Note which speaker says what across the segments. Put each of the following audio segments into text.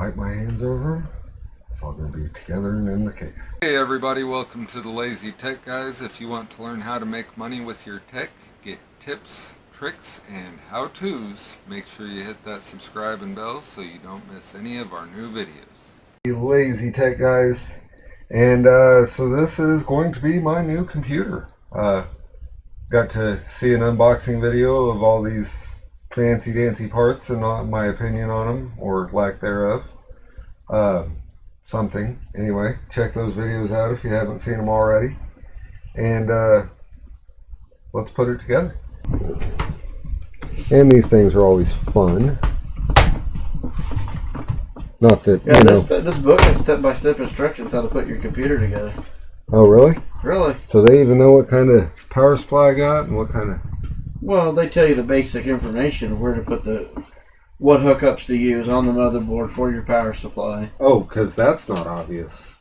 Speaker 1: wipe my hands over them. It's all going to be together and in the case. Hey everybody, welcome to the Lazy Tech Guys. If you want to learn how to make money with your tech, get tips, tricks, and how-tos, make sure you hit that subscribe and bell so you don't miss any of our new videos. Lazy Tech Guys, and so this is going to be my new computer. Got to see an unboxing video of all these fancy dancy parts and my opinion on them, or lack thereof. Something. Anyway, check those videos out if you haven't seen them already. And let's put it together. And these things are always fun. Not that,
Speaker 2: yeah, this book has step-by-step instructions how to put your computer together.
Speaker 1: Oh, really?
Speaker 2: Really.
Speaker 1: So they even know what kind of power supply I got and what kind of...
Speaker 2: Well, they tell you the basic information, where to put what hookups to use on the motherboard for your power supply.
Speaker 1: Oh, because that's not obvious.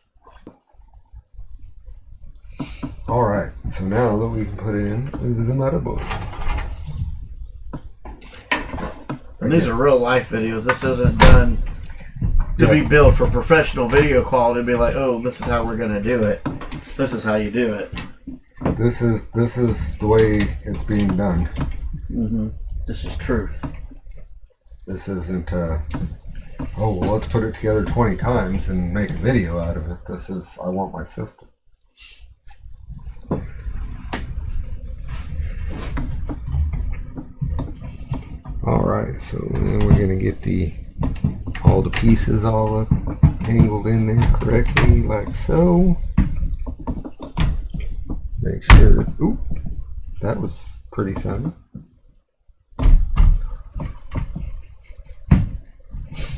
Speaker 1: Alright, so now that we can put in the motherboard.
Speaker 2: And these are real life videos. This isn't done to be built for professional video quality. Be like, oh, this is how we're going to do it. This is how you do it.
Speaker 1: This is the way it's being done.
Speaker 2: Mm-hmm. This is truth.
Speaker 1: This isn't, oh, well, let's put it together 20 times and make a video out of it. This is, I want my system. Alright, so then we're going to get all the pieces all up, angled in there correctly, like so. Make sure, ooh, that was pretty sounding.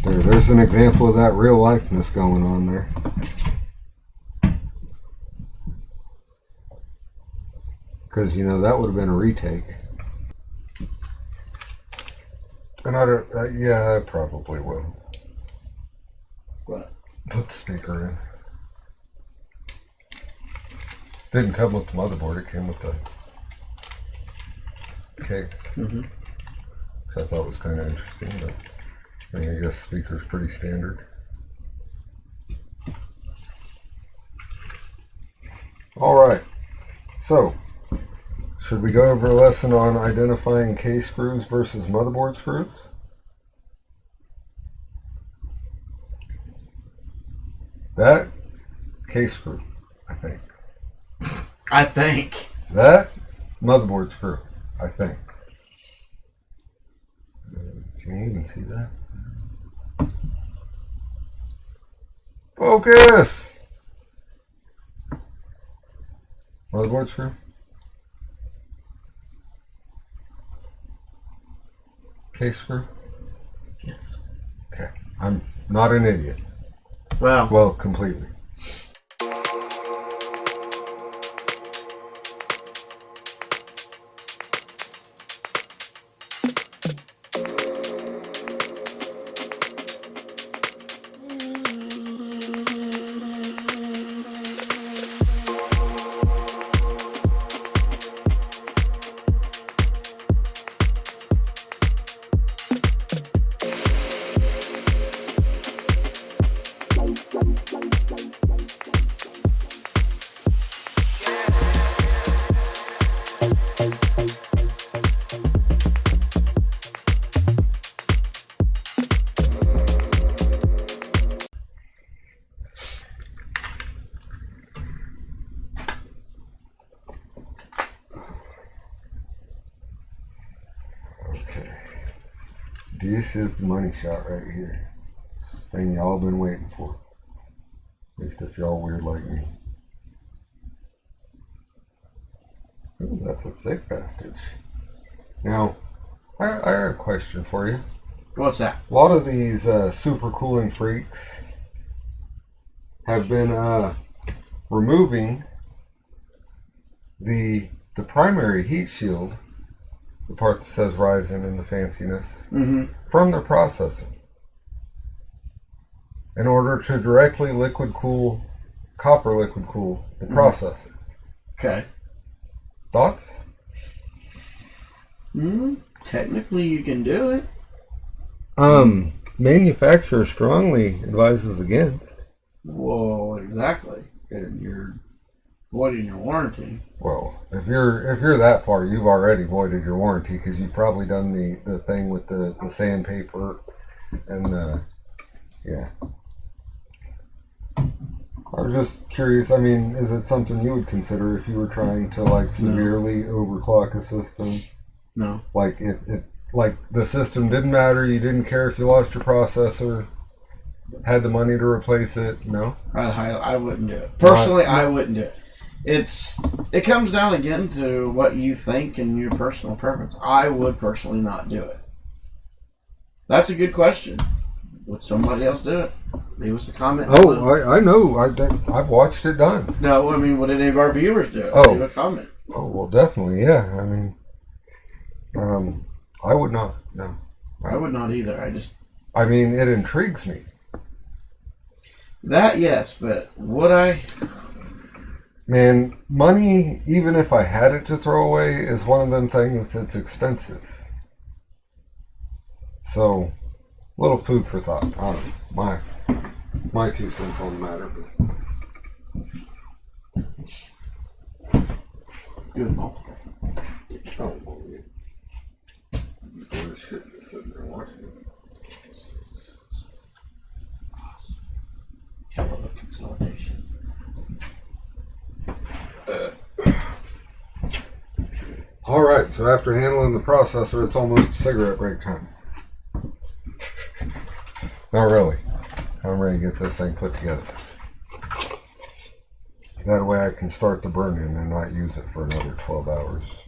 Speaker 1: There's an example of that real lifeness going on there. Because, you know, that would have been a retake. And I don't, yeah, I probably will.
Speaker 2: What?
Speaker 1: Put the speaker in. Didn't come with the motherboard, it came with the case.
Speaker 2: Mm-hmm.
Speaker 1: Which I thought was kind of interesting, but I mean, I guess speaker's pretty standard. Alright, so should we go over a lesson on identifying case screws versus motherboard screws? That case screw, I think.
Speaker 2: I think.
Speaker 1: That motherboard screw, I think. Can you even see that? Focus! Motherboard screw? Case screw?
Speaker 2: Yes.
Speaker 1: Okay. I'm not an idiot.
Speaker 2: Well,
Speaker 1: completely. Okay, this is the money shot right here. This thing y'all been waiting for. At least if y'all weird like me. Ooh, that's a thick bastard. Now, I got a question for you.
Speaker 2: what's that?
Speaker 1: A lot of these super cooling freaks have been removing the primary heat shield, the part that says Ryzen and the fanciness, from their processor in order to directly copper liquid cool the processor.
Speaker 2: Okay.
Speaker 1: Thoughts?
Speaker 2: Technically you can do it.
Speaker 1: manufacturer strongly advises against.
Speaker 2: Well, exactly. And you're voiding your warranty.
Speaker 1: Well, if you're that far, you've already voided your warranty because you've probably done the thing with the sandpaper and the, yeah. I was just curious. I mean, is it something you would consider if you were trying to like severely overclock a system?
Speaker 2: No.
Speaker 1: Like if like the system didn't matter, you didn't care if you lost your processor, had the money to replace it. No,
Speaker 2: I wouldn't do it. Personally, I wouldn't do it. It comes down again to what you think and your personal preference. I would personally not do it. That's a good question. Would somebody else do it? Leave us a comment.
Speaker 1: Oh, I know. I've watched it done.
Speaker 2: No, I mean, would any of our viewers do it?
Speaker 1: Oh.
Speaker 2: Leave a comment.
Speaker 1: Oh, well, definitely, yeah. I mean, I would not. No,
Speaker 2: I would not either.
Speaker 1: I mean, it intrigues me.
Speaker 2: That, yes, but would I?
Speaker 1: Man, money, even if I had it to throw away, is one of them things that's expensive. So, little food for thought. I don't know. My 2 cents on the matter. But...
Speaker 2: Good mom.
Speaker 1: Oh, well, yeah. This shit just sitting there watching it.
Speaker 2: Hell of a consolidation.
Speaker 1: Alright, so after handling the processor, it's almost cigarette break time. Not really. I'm ready to get this thing put together. That way I can start the burn-in and not use it for another 12 hours.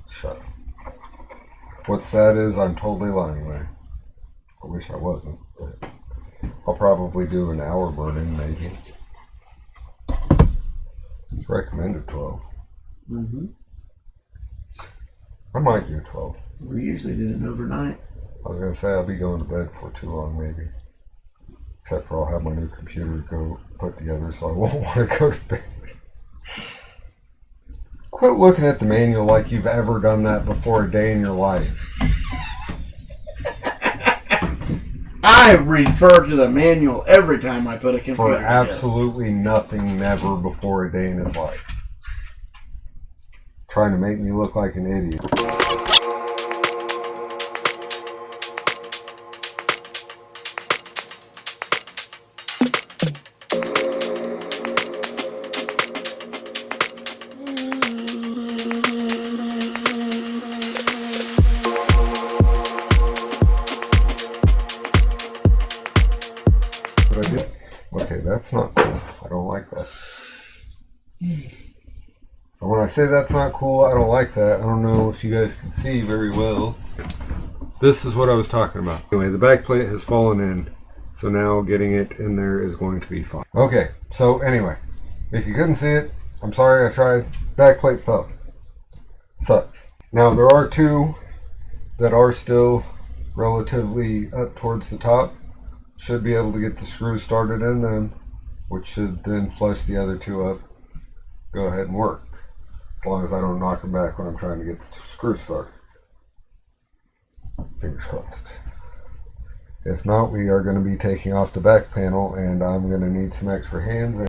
Speaker 1: Shut up. What's sad is I'm totally lying there. I wish I wasn't, but I'll probably do an hour burn-in maybe. It's recommended 12.
Speaker 2: Mm-hmm.
Speaker 1: I might do 12.
Speaker 2: We usually do it overnight.
Speaker 1: I was going to say I'll be going to bed for too long maybe. Except for I'll have my new computer go put together so I won't want to go to bed. Quit looking at the manual like you've ever done that before a day in your life.
Speaker 2: I refer to the manual every time I put a computer
Speaker 1: For
Speaker 2: together.
Speaker 1: absolutely nothing, never before a day in his life. Trying to make me look like an idiot. What I did? Okay, that's not cool. I don't like that. And when I say that's not cool, I don't like that. I don't know if you guys can see very well. This is what I was talking about. Anyway, the back plate has fallen in, so now getting it in there is going to be fine. Okay, so anyway, if you couldn't see it, I'm sorry I tried. Back plate fell. Sucks. Now there are 2 that are still relatively up towards the top. Should be able to get the screws started in them, which should then flush the other 2 up. Go ahead and work. As long as I don't knock them back when I'm trying to get the screw started. Fingers crossed. If not, we are going to be taking off the back panel and I'm going to need some extra hands.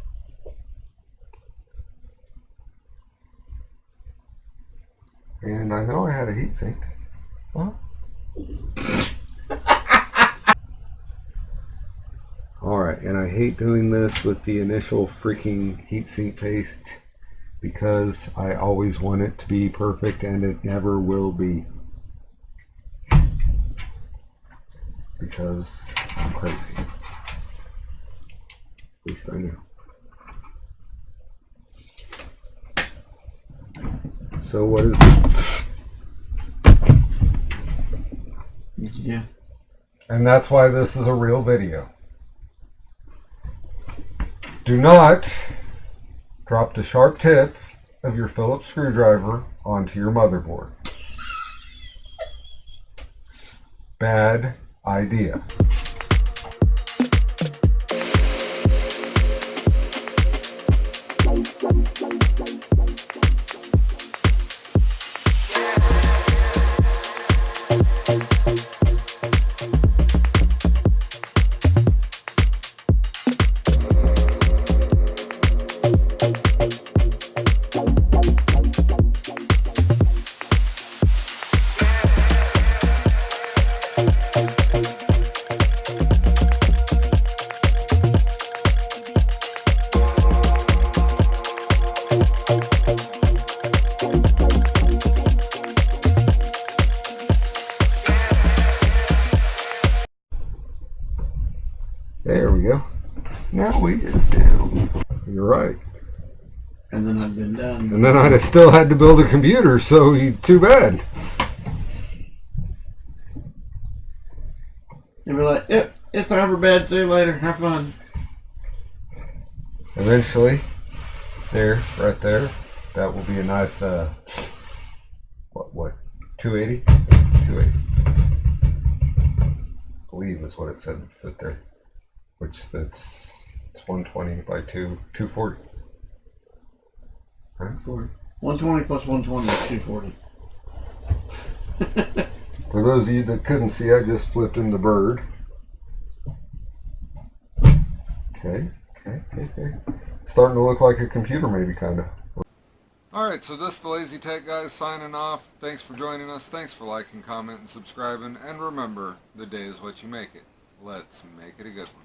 Speaker 1: And I know I had a heatsink. Huh? Alright, and I hate doing this with the initial freaking heatsink paste because I always want it to be perfect and it never will be. Because I'm crazy. At least I know. So what is this?
Speaker 2: Yeah.
Speaker 1: And that's why this is a real video. Do not drop the sharp tip of your Phillips screwdriver onto your motherboard. Bad idea. There we go. Now weight is down. You're right.
Speaker 2: And then I'd been done.
Speaker 1: And then I'd have still had to build a computer, so too bad.
Speaker 2: You'd be like, yep, it's time for bed. See you later. Have fun.
Speaker 1: Eventually, there, right there, that will be a nice, what, 280? 280. I believe is what it said would fit there. Which it's 120 by 240. Right?
Speaker 2: 120 plus 120 is 240.
Speaker 1: For those of you that couldn't see, I just flipped in the bird. Okay. It's starting to look like a computer, maybe, kind of. Alright, so this is the Lazy Tech Guys signing off. Thanks for joining us. Thanks for liking, commenting, subscribing. And remember, the day is what you make it. Let's make it a good one.